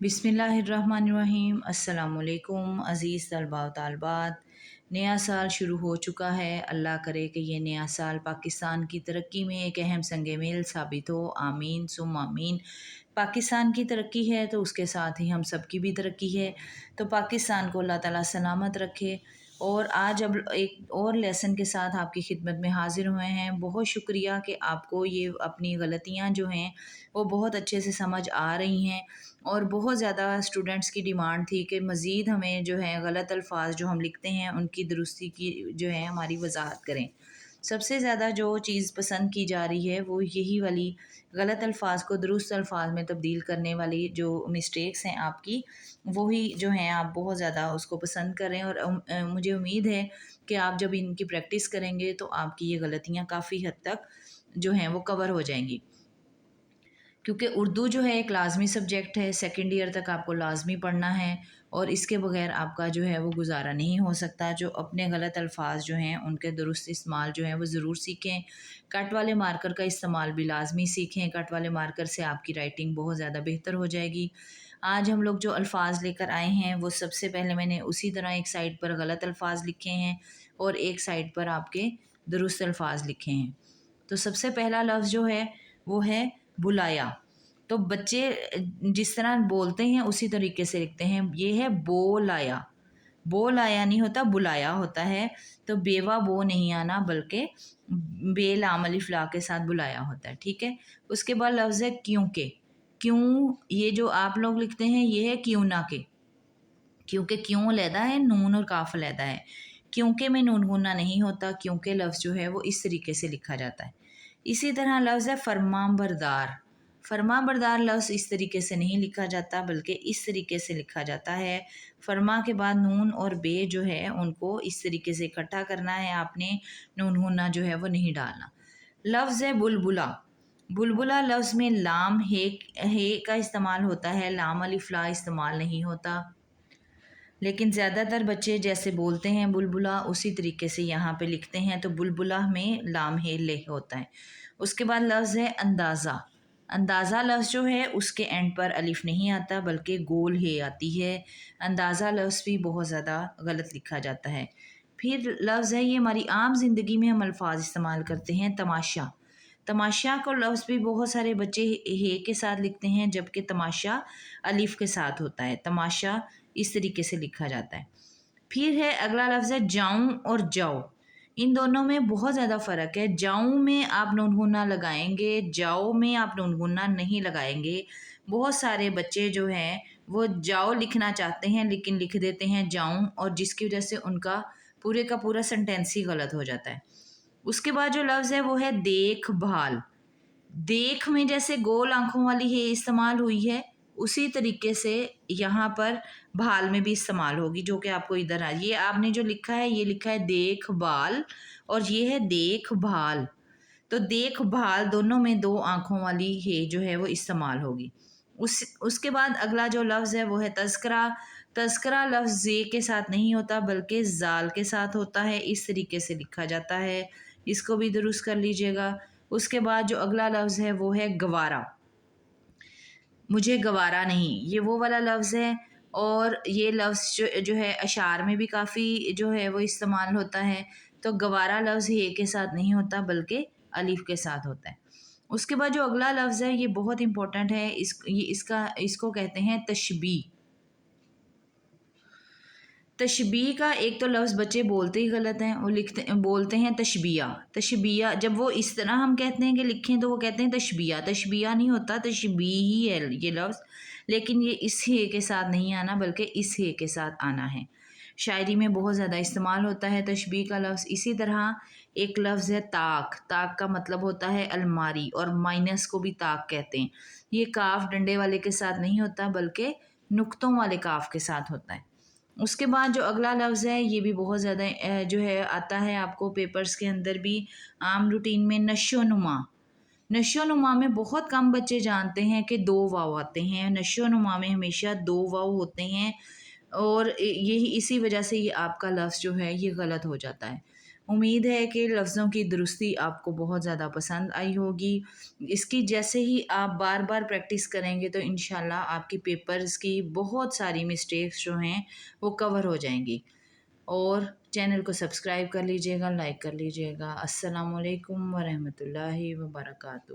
बिस्मिल्लाहिर्रहमानिर्रहीम। अस्सलाम वालेकुम अज़ीज़ तलबा व तालिबात। नया साल शुरू हो चुका है। अल्लाह करे कि ये नया साल पाकिस्तान की तरक्की में एक अहम संग मील साबित हो। आमीन सुम आमीन। पाकिस्तान की तरक्की है तो उसके साथ ही हम सब की भी तरक्की है। तो पाकिस्तान को अल्लाह ताला सलामत रखे। और आज अब एक और लेसन के साथ आपकी खिदमत में हाज़िर हुए हैं। बहुत शुक्रिया कि आपको ये अपनी गलतियाँ जो हैं वो बहुत अच्छे से समझ आ रही हैं। और बहुत ज़्यादा स्टूडेंट्स की डिमांड थी कि मज़ीद हमें जो है गलत अल्फाज जो हम लिखते हैं उनकी दुरुस्ती की जो है हमारी वजाहत करें। सबसे ज़्यादा जो चीज़ पसंद की जा रही है वो यही वाली गलत अल्फाज को दुरुस्त अल्फाज में तब्दील करने वाली जो मिस्टेक्स हैं आपकी, वही जो हैं आप बहुत ज़्यादा उसको पसंद करें। और मुझे उम्मीद है कि आप जब इनकी प्रैक्टिस करेंगे तो आपकी ये गलतियाँ काफ़ी हद तक जो हैं वो कवर हो जाएंगी। क्योंकि उर्दू जो है एक लाजमी सब्जेक्ट है, सेकंड ईयर तक आपको लाजमी पढ़ना है और इसके बगैर आपका जो है वो गुजारा नहीं हो सकता। जो अपने गलत अल्फाज जो हैं उनके दुरुस्त इस्तेमाल जो है वो ज़रूर सीखें। कट वाले मार्कर का इस्तेमाल भी लाजमी सीखें। कट वाले मार्कर से आपकी राइटिंग बहुत ज़्यादा बेहतर हो जाएगी। आज हम लोग जो अल्फाज लेकर आए हैं वो सबसे पहले मैंने उसी तरह एक साइड पर गलत अल्फाज लिखे हैं और एक साइड पर आपके दुरुस्त अल्फाज लिखे हैं। तो सबसे पहला लफ्ज़ जो है वो है बुलाया। तो बच्चे जिस तरह बोलते हैं उसी तरीके से लिखते हैं। ये है बोलाया। बोलाया नहीं होता, बुलाया होता है। तो बेवा बो नहीं आना बल्कि बे लाम अलिफ ला के साथ बुलाया होता है। ठीक है। उसके बाद लफ्ज़ है क्योंकि। क्यों ये जो आप लोग लिखते हैं ये है क्यों ना के। क्योंकि क्यों लैदा है, नून और काफ लैदा है। क्योंकि में नून गुना नहीं होता। क्योंकि लफ्ज़ जो है वो इस तरीके से लिखा जाता है। इसी तरह लफ्ज़ है फरमान बरदार। फरमा बरदार लफ्ज़ इस तरीके से नहीं लिखा जाता बल्कि इस तरीके से लिखा जाता है। फरमा के बाद नून और बे जो है उनको इस तरीके से इकट्ठा करना है आपने। नून गुना जो है वो नहीं डालना। लफ्ज़ है बुलबुला। बुलबुला लफ्ज़ में लाम हे का इस्तेमाल होता है, लाम अलिफ ला इस्तेमाल नहीं होता। लेकिन ज़्यादातर बच्चे जैसे बोलते हैं बुलबुला उसी तरीके से यहाँ पे लिखते हैं। तो बुलबुला में लाम हे ले होता है। उसके बाद लफ्ज़ है अंदाज़ा। अंदाज़ा लफ्ज़ जो है उसके एंड पर अलिफ नहीं आता बल्कि गोल हे आती है। अंदाज़ा लफ्ज़ भी बहुत ज़्यादा गलत लिखा जाता है। फिर लफ्ज़ है ये हमारी आम ज़िंदगी में हम अल्फाज इस्तेमाल करते हैं, तमाशा। तमाशा को लफ्ज़ भी बहुत सारे बच्चे हे के साथ लिखते हैं जबकि तमाशा अलिफ के साथ होता है। तमाशा इस तरीके से लिखा जाता है। फिर है अगला लफ्ज़ है जाऊं और जाओ। इन दोनों में बहुत ज़्यादा फ़र्क है। जाऊं में आप नून गुन्ना लगाएंगे, जाओ में आप नून गुन्ना नहीं लगाएंगे। बहुत सारे बच्चे जो हैं वो जाओ लिखना चाहते हैं लेकिन लिख देते हैं जाऊं, और जिसकी वजह से उनका पूरे का पूरा सेंटेंस ही गलत हो जाता है। उसके बाद जो लफ्ज़ है वो है देखभाल। देख में जैसे गोल आंखों वाली है इस्तेमाल हुई है उसी तरीके से यहाँ पर भाल में भी इस्तेमाल होगी, जो कि आपको इधर ये आपने जो लिखा है ये लिखा है देखभाल और ये है देखभाल। तो देखभाल दोनों में दो आंखों वाली है जो है वो इस्तेमाल होगी। उसके बाद अगला जो लफ्ज़ है वो है तज़किरा। तज़किरा लफ्ज़ जे के साथ नहीं होता बल्कि जाल के साथ होता है। इस तरीके से लिखा जाता है। इसको भी दुरुस्त कर लीजिएगा। उसके बाद जो अगला लफ्ज़ है वो है गवारा। मुझे गवारा नहीं, ये वो वाला लफ्ज़ है। और ये लफ्ज़ जो है अशार में भी काफ़ी जो है वो इस्तेमाल होता है। तो गवारा लफ्ज़ हे के साथ नहीं होता बल्कि अलिफ के साथ होता है। उसके बाद जो अगला लफ्ज़ है ये बहुत इम्पोर्टेंट है। इसको कहते हैं तशबीह। तशबीह का एक तो लफ्ज़ बच्चे बोलते ही गलत हैं, वो बोलते हैं तशबिया। तशबिया जब वो इस तरह हम कहते हैं कि लिखें तो वो कहते हैं तशबिया। तशबिया नहीं होता, तशबीह ही है ये लफ्ज़। लेकिन ये इस हे के साथ नहीं आना बल्कि इस हे के साथ आना है। शायरी में बहुत ज़्यादा इस्तेमाल होता है तशबीह का लफ्ज़। इसी तरह एक लफ्ज़ है ताक। ताक का मतलब होता है अलमारी और माइनस को भी ताक कहते हैं। ये काफ डंडे वाले के साथ नहीं होता बल्कि नुक्तों वाले काफ के साथ होता है। उसके बाद जो अगला लफ्ज़ है ये भी बहुत ज़्यादा जो है आता है आपको पेपर्स के अंदर भी आम रूटीन में, नशो नुमा। नशो नुमा में बहुत कम बच्चे जानते हैं कि दो वाव आते हैं। नशो नुमा में हमेशा दो वाव होते हैं और यही इसी वजह से ये आपका लफ्ज़ जो है ये गलत हो जाता है। امید ہے کہ لفظوں کی درستی آپ کو بہت زیادہ پسند آئی ہوگی۔ اس کی جیسے ہی آپ بار بار پریکٹس کریں گے تو انشاءاللہ آپ کی پیپرز کی بہت ساری مسٹیکس جو ہیں وہ کور ہو جائیں گی۔ اور چینل کو سبسکرائب کر لیجئے گا، لائک کر لیجئے گا۔ السلام علیکم ورحمۃ اللہ وبرکاتہ۔